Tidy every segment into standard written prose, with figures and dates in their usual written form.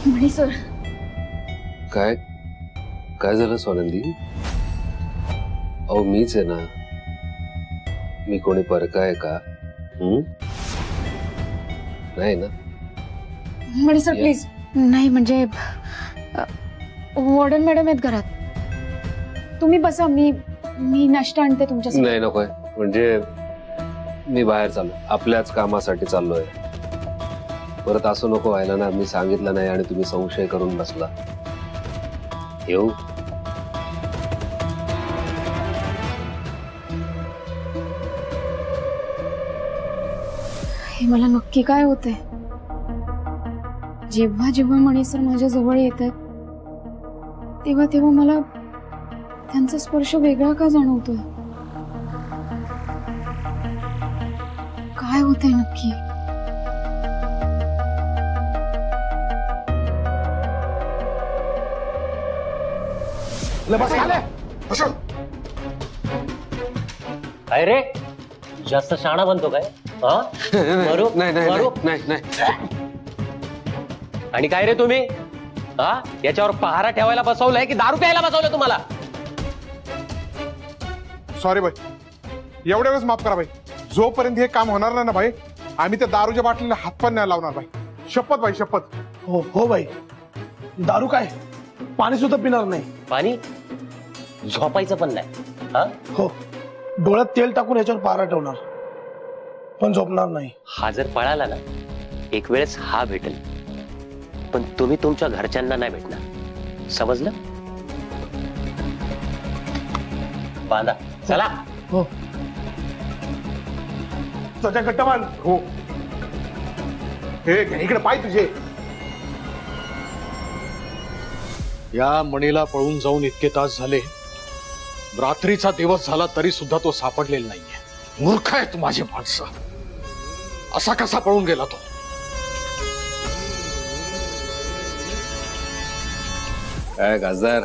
म्हणी सर काय काय झालं स्वानंदी? अहो मीच आहे ना, मी कोणी परका आहे का? नाही ना? म्हणी सर प्लीज नाही, म्हणजे वॉर्डन मॅडम आहेत घरात, तुम्ही बसा, मी नाश्ता आणते तुमच्यासाठी. नाही नकोय, म्हणजे मी बाहेर चाललो, आपल्याच कामासाठी चाललोय. परत असं नको व्हायला ना, मी सांगितलं नाही आणि तुम्ही संशय करून बसला. येऊ? हे मला नक्की काय होतंय? जेव्हा जेव्हा म्हणी सर माझ्या जवळ येतात तेव्हा तेव्हा मला त्यांचा स्पर्श वेगळा का जाणवतोय? काय होतंय नक्की? काय रे, जास्त शाणा बनतो काय? नाही नाही नाही. आणि काय रे तुम्ही, याच्यावर पहारा ठेवायला बसवलंय की दारू प्यायला बसवलं तुम्हाला? सॉरी भाई, एवढ्या वेळेस माफ करा भाई. जोपर्यंत हे काम होणार नाही ना भाई, आम्ही त्या दारूच्या बाटलीला हात पण नाही लावणार भाई. शपथ भाई, शपथ. हो हो भाई, दारू काय, पाणी सुद्धा पिणार नाही. पाणी? झोपायचं पण नाही? हो, डोळ्यात तेल टाकून याच्यावर पारा ठेवणार, पण झोपणार नाही. हा जर पळाला ना, एक वेळेस हा भेटेल, पण तुम्ही तुमच्या घरच्यांना नाही भेटणार, समजलं? बांधा, चला. हो, त्याच्या गट्टमान. हो, हे इकडे पाय तुझे. या मणीला पळून जाऊन इतके तास झाले, रात्रीचा दिवस झाला तरी सुद्धा तो सापडलेला नाहीये. मूर्ख आहेत माझी माणसं. असा कसा पळून गेला तो? काय खासदार,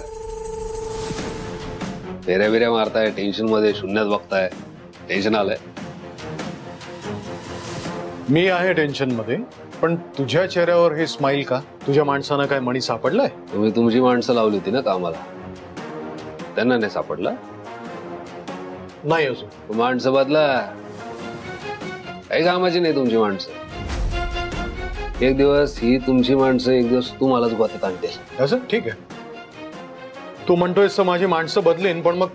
फेऱ्या बिऱ्या मारताय, टेन्शन मध्ये शून्यात बघताय, टेन्शन आलंय? मी आहे टेन्शन मध्ये, पण तुझ्या चेहऱ्यावर हे स्माइल का? तुझ्या माणसानं काय मणी सापडलाय? तुम्ही तुमची माणसं लावली होती ना कामाला, त्यांना नाही सापडला? नाही अजून. माणसं बदला, काही कामाची नाही तुमची माणसं. एक दिवस ही तुमची माणसं, एक दिवस तुम्हालाच गोत्यात आणतील. असं ठीक आहे, तू म्हणतोयस तर माझी माणसं बदलेन, पण मग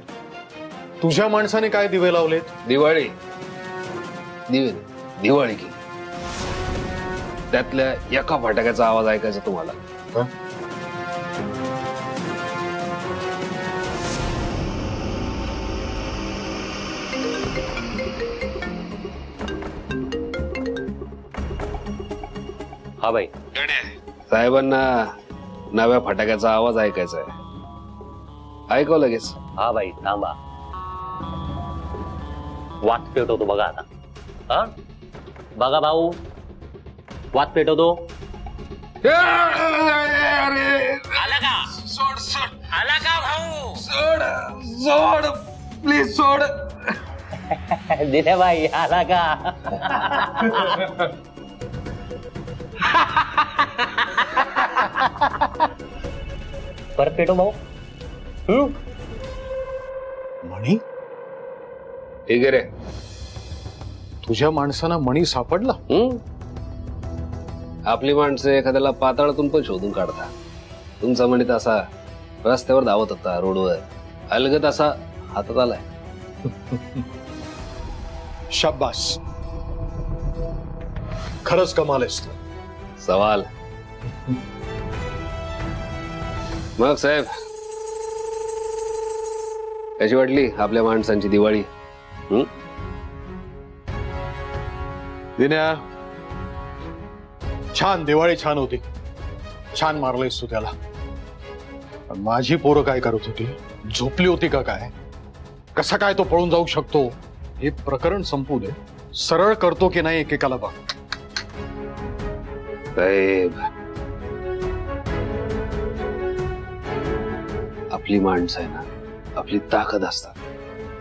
तुझ्या माणसाने काय दिवे लावलेत? दिवाळी दिवे, दिवाळी की त्यातल्या एका फटाक्याचा आवाज ऐकायचा तुम्हाला. हा बाई, साहेबांना नव्या फटाक्याचा आवाज ऐकायचा आहे. ऐकव लगेच. हा बाई थांबा, वात पेटवतो बघा आता. हा बघा भाऊ, वात पेटवतो. आला का? सोड सोड. आला का भाऊ? सोड सोड प्लीज सोड. दिले बाई, आला का? परत पेटो भाऊ. मणी? ठीक आहे रे. तुझ्या माणसानं मणी सापडला? आपली माणसं एखाद्याला पाताळातून पण शोधून काढता. तुमचा मणी तसा रस्त्यावर धावत होता, रोडवर अलगत असा हातात आलाय. शाबास, खरंच कमाल आहेस. सवाल मग साहेब, कशी वाटली आपल्या माणसांची दिवाळी? दिन्या, छान दिवाळी, छान होती. छान मारलंयस तू त्याला. माझी पोरं काय करत होती? झोपली होती का काय? कसा काय तो पळून जाऊ शकतो? हे प्रकरण संपू दे. सरळ करतो की नाही एकेकाला बघ. साहेब, आपली माणसं आहे ना, आपली ताकद असतात.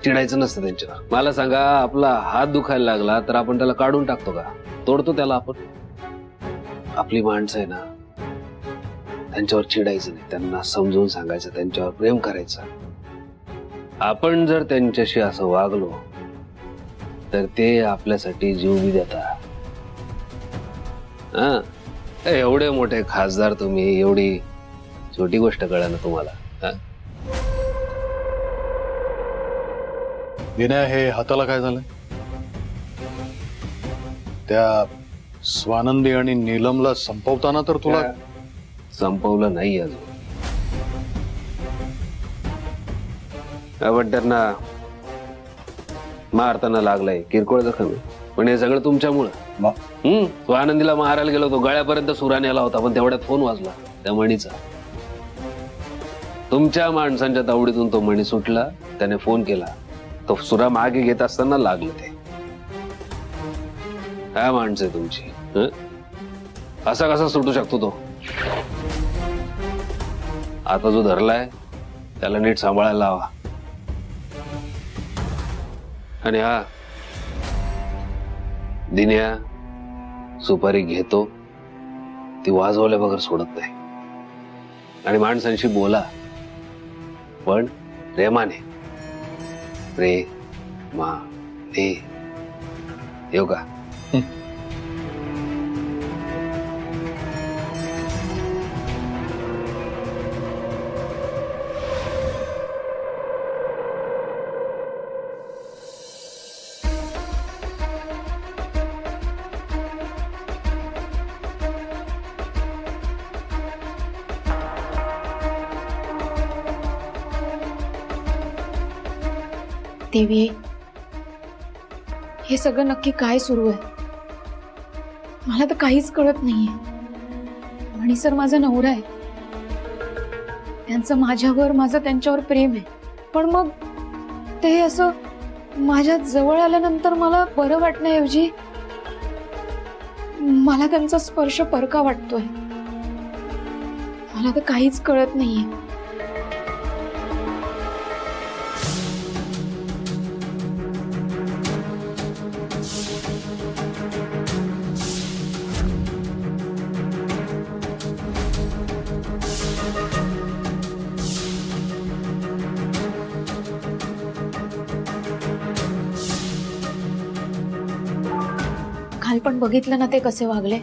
चिडायचं नसतं त्यांच्यावर. मला सांगा, आपला हात दुखायला लागला तर आपण त्याला काढून टाकतो का? तोडतो त्याला आपण? आपली माणसं आहे ना, त्यांच्यावर चिडायचं नाही, त्यांना समजून सांगायचं, त्यांच्यावर प्रेम करायचं. आपण जर त्यांच्याशी असं वागलो तर ते आपल्यासाठी जीव बी देतात. एवढे मोठे खासदार तुम्ही, एवढी छोटी गोष्ट कळा ना तुम्हाला. विनय, हे हाताला काय झालंय? त्या स्वानंदी आणि नीलमला संपवताना तर तुला संपवलं नाही अजून. पण त्यांना मारताना लागलाय, किरकोळ जखम आहे, पण हे सगळं तुमच्यामुळं. तो आनंदीला मारायला गेलो होतो, गळ्यापर्यंत सुराने आला होता, पण तेवढ्यात फोन वाजला त्या मणीचा. तुमच्या माणसांच्या तावडीतून तो मणी सुटला, त्याने फोन केला, तो सुरा मागे घेत असताना लागलं ते. काय माणसं आहे तुमची? असा कसा सुटू शकतो तो? आता जो धरलाय त्याला नीट सांभाळायला लावा. आणि हा दिन्या सुपारी घेतो ती वाजवल्या बगर सोडत नाही. आणि माणसांशी बोला, पण प्रेमाने. प्रेमाने. येऊ का? देवी, हे सगळं नक्की काय सुरू आहे? मला तर काहीच कळत नाहीये. मणी सर माझा नवरा आहे, त्यांचं माझ्यावर, माझं त्यांच्यावर प्रेम आहे. पण मग ते असं माझ्या जवळ आल्यानंतर मला बरं वाटण्याऐवजी मला त्यांचा स्पर्श परका वाटतोय. मला तर काहीच कळत नाहीये. काल पण बघितलं ना ते कसे वागले.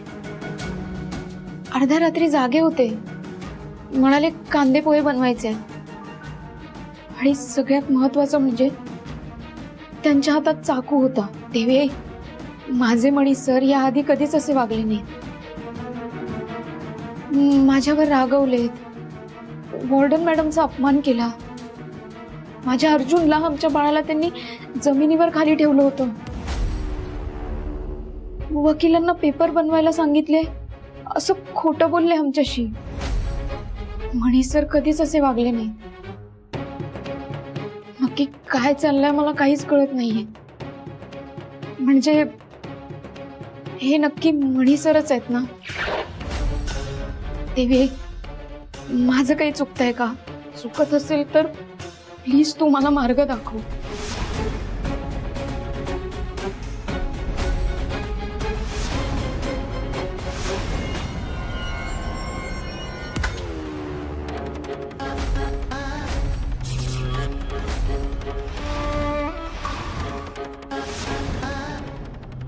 अर्ध्या रात्री जागे होते, म्हणाले कांदे पोहे बनवायचे. आणि सगळ्यात महत्वाचं म्हणजे त्यांच्या हातात चाकू होता. देवी, माझे मणी सर या आधी कधीच असे वागले नाहीत. माझ्यावर रागवलेत, वॉर्डन मॅडमचा अपमान केला. माझ्या अर्जुनला, आमच्या बाळाला त्यांनी जमिनीवर खाली ठेवलं होतं. वकिलांना पेपर बनवायला सांगितले, असं खोटं बोलले आमच्याशी. मणी सर कधीच असे वागले नाही. नक्की काय चाललंय मला काहीच कळत नाहीये. म्हणजे हे नक्की मणी सरच आहेत ना? देवी, माझं काही चुकतंय का? चुकत असेल तर प्लीज तू मला मार्ग दाखव.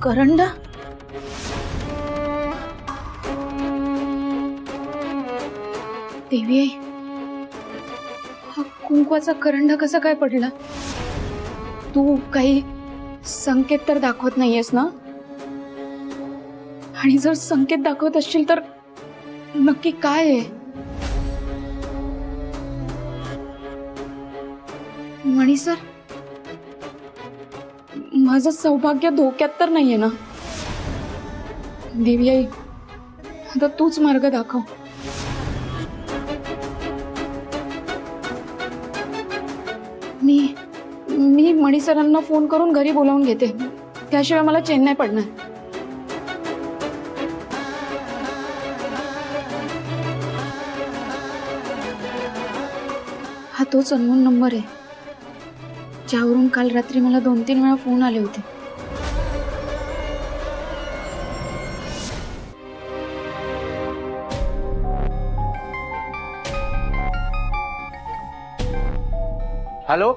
करंडा? देवी, हा कुंकवाचा करंडा कसा काय पडला? तू काही संकेत तर दाखवत नाहीयेस ना? आणि जर संकेत दाखवत असशील तर नक्की काय आहे? मणी सर, माझं सौभाग्य धोक्यात तर नाहीये ना? देवी आई, आता तूच मार्ग दाखव. मी मणी सरांना फोन करून घरी बोलावून घेते, त्याशिवाय मला चैन नाही पडणार. हा तोच अननोन नंबर आहे ज्यावरून काल रात्री मला 2-3 वेळा फोन आले होते. हॅलो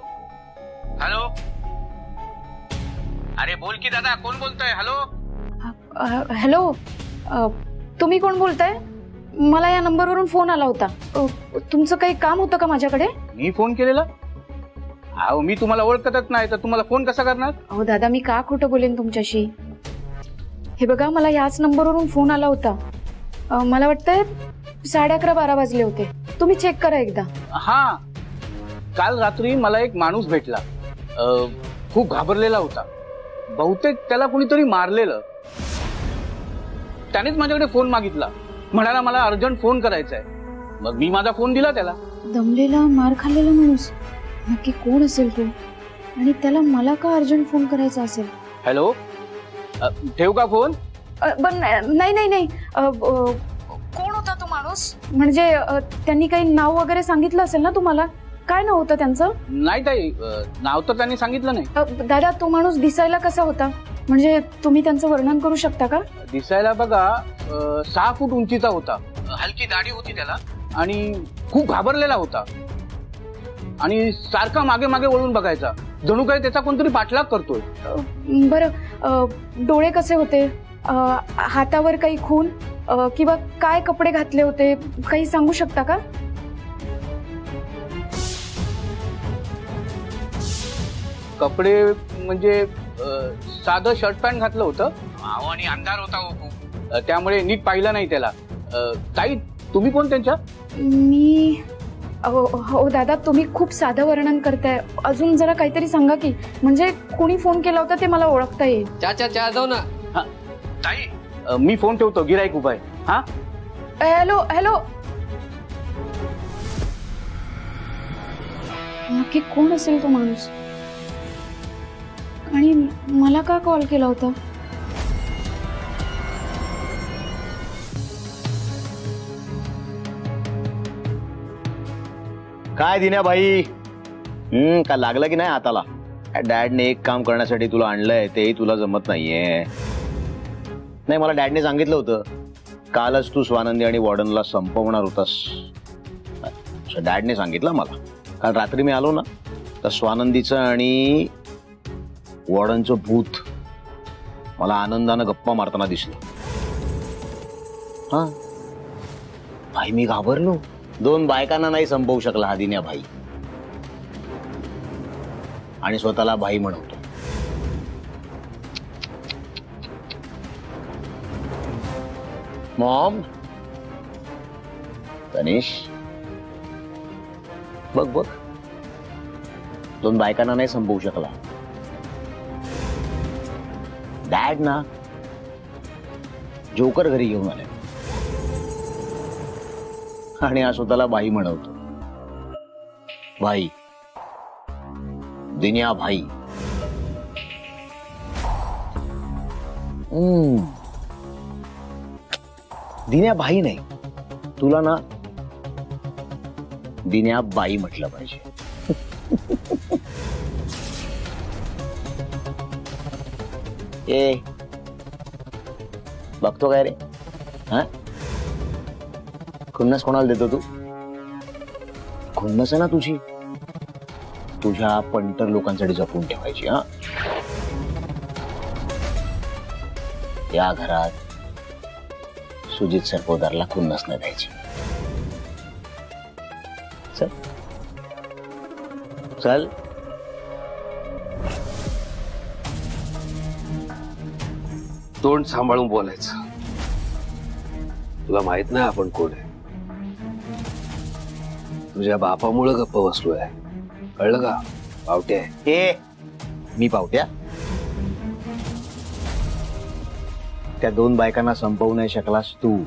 हॅलो, अरे बोल की दादा, कोण बोलतोय? हॅलो हॅलो, तुम्ही कोण बोलताय? मला या नंबरवरून फोन आला होता. तुमचं काही काम होतं का माझ्याकडे? मी फोन केलेला? अहो मी तुम्हाला ओळखतच नाही तर तुम्हाला फोन कसा करणार? अहो दादा, मी का खोटं बोलेन तुमच्याशी? हे बघा, मला याच नंबरवरून फोन आला होता. मला वाटतंय 11:30-12 वाजले होते. तुम्ही चेक करा एकदा. हा, काल रात्री मला एक माणूस भेटला. खूप घाबरलेला होता. बहुतेक त्याला कुणीतरी मारलेलं. त्यानेच माझ्याकडे फोन मागितला. म्हणाला मला अर्जंट फोन करायचा आहे. मग मी माझा फोन दिला त्याला. दमलेला, मार खाल्लेला माणूस नक्की कोण असेल तो? आणि त्याला मला का अर्जंट फोन करायचा असेल? हॅलो, ठेवू का फोन? नाही. कोण होता तो माणूस? म्हणजे त्यांनी काही नाव वगैरे सांगितलं असेल ना तुम्हाला? काय नाव होतं त्यांचं? नाही ताई, नाव तर त्यांनी सांगितलं नाही. दादा, तो माणूस दिसायला कसा होता? म्हणजे तुम्ही त्यांचं वर्णन करू शकता का? दिसायला बघा 6 फूट उंचीचा होता. हलकी दाढी होती त्याला आणि खूप घाबरलेला होता. आणि सारखा मागे मागे वळून बघायचा, जणू काही त्याचा कोणतरी पाठलाग करतोय. बरं, डोळे कसे होते? हातावर काही खून किंवा काय कपडे घातले होते, काही सांगू शकता का? कपडे म्हणजे साधं शर्ट पॅन्ट घातलं होतं. आणि अंधार होता हो खूप, त्यामुळे नीट पाहिलं नाही त्याला. ताई, तुम्ही कोण त्यांच्या? मी हो दादा, तुम्ही खूप साधं वर्णन करताय. अजून जरा काहीतरी सांगा की, म्हणजे कोणी फोन केला होता ते मला ओळखता येईल. चहा जाऊ ना. ताई, मी फोन ठेवतो, गिराईक उभा आहे. हा, हॅलो, नक्की कोण असेल तो माणूस? आणि मला का कॉल केला होता? काय दिन्या भाई, का लागलं की नाही हाताला? डॅडने एक काम करण्यासाठी तुला आणलंय, तेही तुला जमत नाहीये. नाही, मला डॅडने सांगितलं होतं कालच तू स्वानंदी आणि वॉर्डनला संपवणार होतास. डॅडने सांगितलं मला. काल रात्री मी आलो ना, तर स्वानंदीचं आणि वॉर्डनचं भूत मला आनंदानं गप्पा मारताना दिसलं. हा भाई, मी घाबरलो. 2 बायकांना नाही संपवू शकला हा दिन्या भाई, आणि स्वतःला भाई म्हणवतो. मॉम, तनिष, बघ 2 बायकांना नाही संपवू शकला. डॅड ना जोकर घरी घेऊन आले आणि हा स्वतःला भाई म्हणवतो. भाई, दिन्या भाई. दिन्या भाई नाही, तुला ना दिन्या बाई म्हटलं पाहिजे. ए, बघतो काय रे? हा, खुन्नस कोणाला देतो तू? खुन्नस आहे ना तुझी, तुझ्या पंटर लोकांसाठी जपून ठेवायची. हा, या घरात सुजित सरपोदारला खुन्नस नाही द्यायची. चल चल. तोंड सांभाळून बोलायचं. तुला माहित नाही आपण कोण आहे. तुझ्या बापामुळे गप्प बसलोय, कळलं का? पावट्या आहे. हे मी पावट्या? त्या 2 बायकांना संपवू नाही शकलास तू.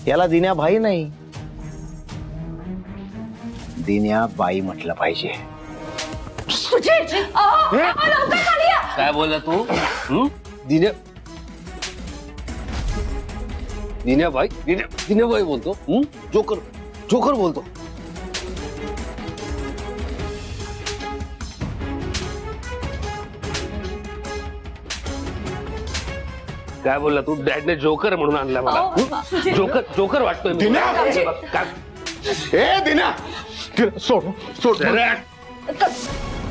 याला दिन्या भाई नाही, दिन्या बाई म्हटलं पाहिजे. काय बोलला तू? दिन्या भाई, दिन्या भाई बोलतो. जोकर बोलतो. काय बोलला तू? डॅडने जोकर म्हणून आणला मला. जोकर वाटतोय. ए दिन्या, सोड सोड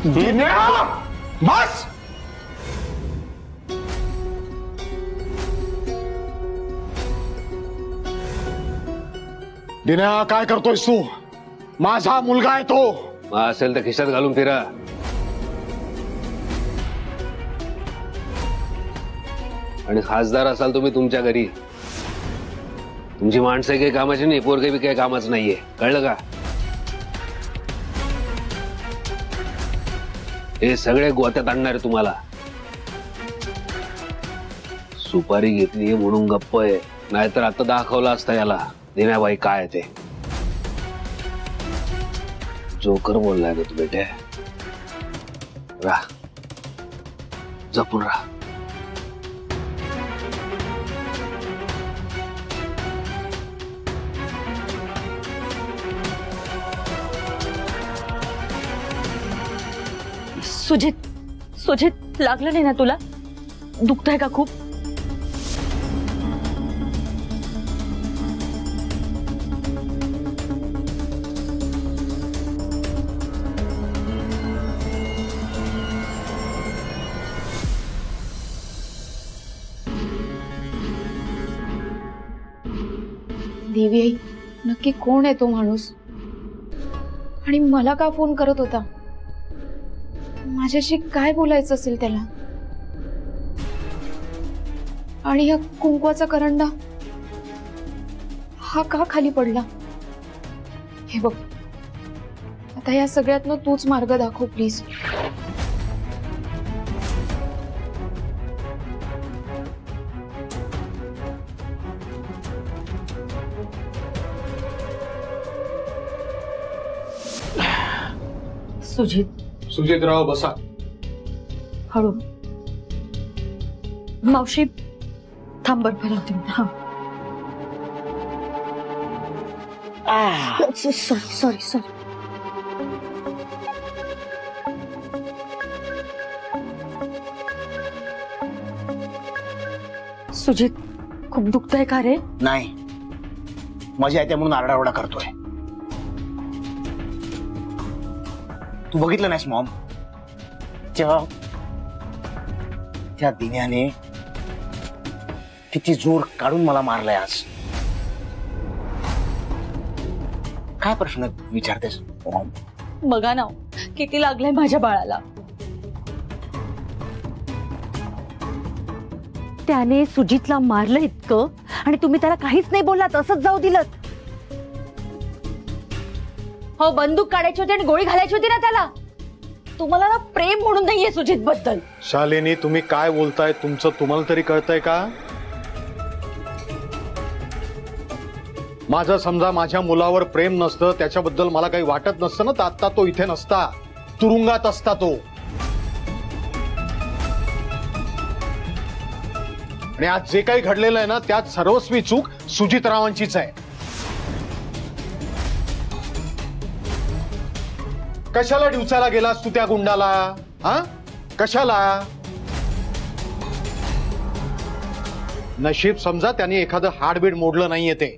दिन्या, बस. दिन्या काय करतोयस तू? माझा मुलगा आहे तो. असेल तर खिशात घालून फिरा. आणि खासदार असाल तुम्ही तुमच्या घरी. तुमची माणसं काही कामाची नाही, पोरगे बी काही कामाचं नाहीये, कळलं का? हे सगळे गोत्यात आणणार आहे तुम्हाला. सुपारी घेतली म्हणून गप्प आहे, नाहीतर आता दाखवलं असतं याला दिन्याबाई काय ते. जोकर बोललाय ना तू बेटे. राह, जपून राहा. सुजित, सुजित लागलं नाही ना तुला? दुखतंय का खूप? देवी आई, नक्की कोण आहे तो माणूस? आणि मला का फोन करत होता? माझ्याशी काय बोलायचं असेल त्याला? आणि हा कुंकवाचा करंडा हा का खाली पडला? हे बघ, आता या सगळ्यातनं तूच मार्ग दाखव प्लीज. सुजित, सुजितराव बसा. हळू. मावशी थांब बर भरवते. हा सॉरी सॉरी सॉरी. सुजित खूप दुखतंय का रे? नाही, माझी आई त्या म्हणून आरडाओरडा करतोय. तू बघितलं नाहीस मॉम? त्या दिन्याने किती जोर काढून मला मारलाय आज. काय प्रश्न विचारतेस मॉम? बघा ना किती लागलंय माझ्या बाळाला. त्याने सुजितला मारलं इतकं आणि तुम्ही त्याला काहीच नाही बोललात, असंच जाऊ दिलं. हो, बंदूक काढायची होती आणि गोळी घालायची होती ना त्याला. तुम्हाला ना प्रेम म्हणून नाहीये सुजित बद्दल. शालिनी, तुम्ही काय बोलताय? तुमचं तुम्हाला तरी कळतंय का? माझं समजा माझ्या मुलावर प्रेम नसतं, त्याच्याबद्दल मला काही वाटत नसतं ना, तर आता तो इथे नसता, तुरुंगात असता तो. आणि आज जे काही घडलेलं आहे ना, त्यात सर्वस्वी चूक सुजितरावांचीच आहे. कशाला डिवचायला गेलास तू त्या गुंडाला? हा, कशाला? नशीब समजा त्यांनी एखादं हाडबीड मोडलं नाहीये ते.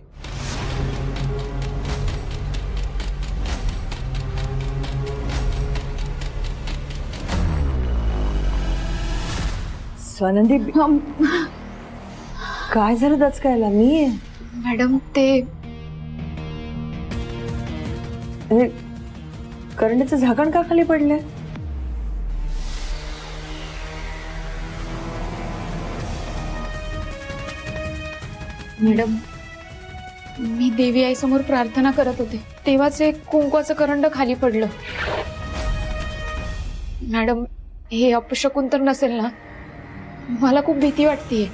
स्वानंदी, काय झालं दचकायला? मी मॅडम ते करंडीचं झाकण का खाली पडलंय? मॅडम, मी देवी आई समोर प्रार्थना करत होते, तेव्हाच एक कुंकवाचं करंड खाली पडलं. मॅडम, हे अपशकुन तर नसेल ना? मला खूप भीती वाटतेय.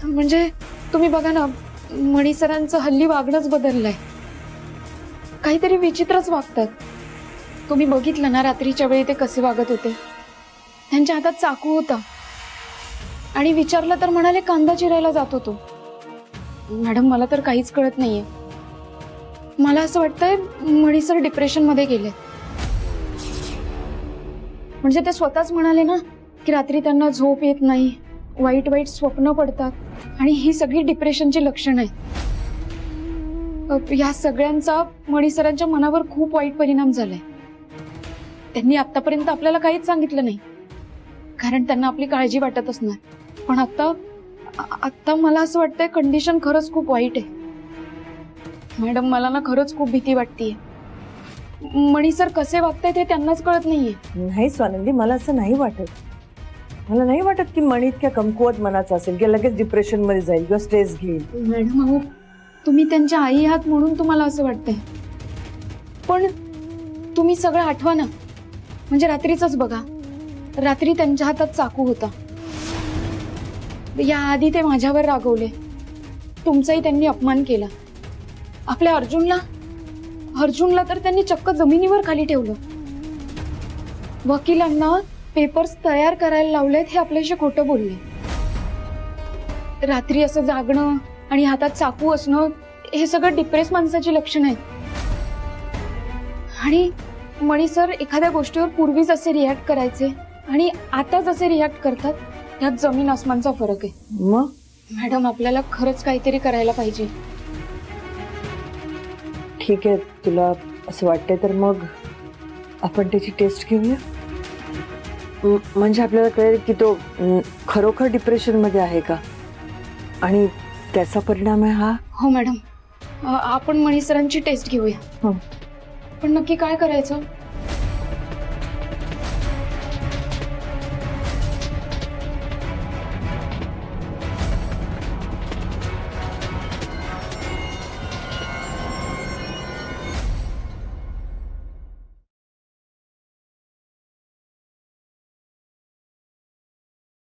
म्हणजे तुम्ही बघा ना, मणी सरांचं हल्ली वागणंच बदललंय. काहीतरी विचित्रच वागतात. तुम्ही बघितलं ना रात्रीच्या वेळी ते कसे वागत होते. त्यांच्या हातात चाकू होता आणि विचारलं तर म्हणाले कांदा चिरायला जात होतो. मॅडम, मला तर काहीच कळत नाहीये. मला असं वाटतंय मणी सर डिप्रेशन मध्ये गेले. म्हणजे ते स्वतःच म्हणाले ना की रात्री त्यांना झोप येत नाही, वाईट वाईट स्वप्न पडतात आणि ही सगळी डिप्रेशनची लक्षणं आहेत. या सगळ्यांचा मणी सरांच्या मनावर खूप वाईट परिणाम झालाय. त्यांनी आतापर्यंत आपल्याला काहीच सांगितलं नाही, कारण त्यांना आपली काळजी वाटत असणार. पण आता मला असं वाटतंय कंडिशन खरंच खूप वाईट आहे. मॅडम, मला ना खरंच खूप भीती वाटतेय. मणी सर कसे वागतायत हे त्यांनाच कळत नाहीये. नाही स्वानंदी, मला असं नाही वाटत. मला नाही वाटत की मणी इतक्या कमकुवत मनाचा असेल की लगेच डिप्रेशन मध्ये जाईल किंवा स्ट्रेस घेईल. मॅडम, अहो तुम्ही त्यांच्या आई आहात म्हणून तुम्हाला असं वाटतंय, पण तुम्ही सगळं आठवा ना. म्हणजे रात्रीच बघा, रात्री त्यांच्या हातात चाकू होता. याआधी ते माझ्यावर रागवले, तुमचाही त्यांनी अपमान केला. आपल्या अर्जुनला तर त्यांनी चक्क जमिनीवर खाली ठेवलं. वकिलांना पेपर्स तयार करायला लावलेत हे आपल्याशी खोटं बोलले. रात्री असं जागणं आणि हातात चाकू असणं हे सगळं डिप्रेस माणसाची लक्षणं आहेत. आणि मणी सर एखाद्या गोष्टीवर पूर्वी जसे रिॲक्ट करायचे आणि आता जसे रिॲक्ट करतात त्यात जमीन आसमानचा फरक आहे. मग मॅडम, आपल्याला खरंच काहीतरी करायला पाहिजे. ठीक आहे, तुला असं वाटतंय तर मग आपण त्याची टेस्ट घेऊया. म्हणजे आपल्याला कळेल की तो खरोखर डिप्रेशन मध्ये आहे का आणि त्याचा परिणाम आहे हा. हो मॅडम, आपण मणी सरांची टेस्ट घेऊया. पण नक्की काय करायचं?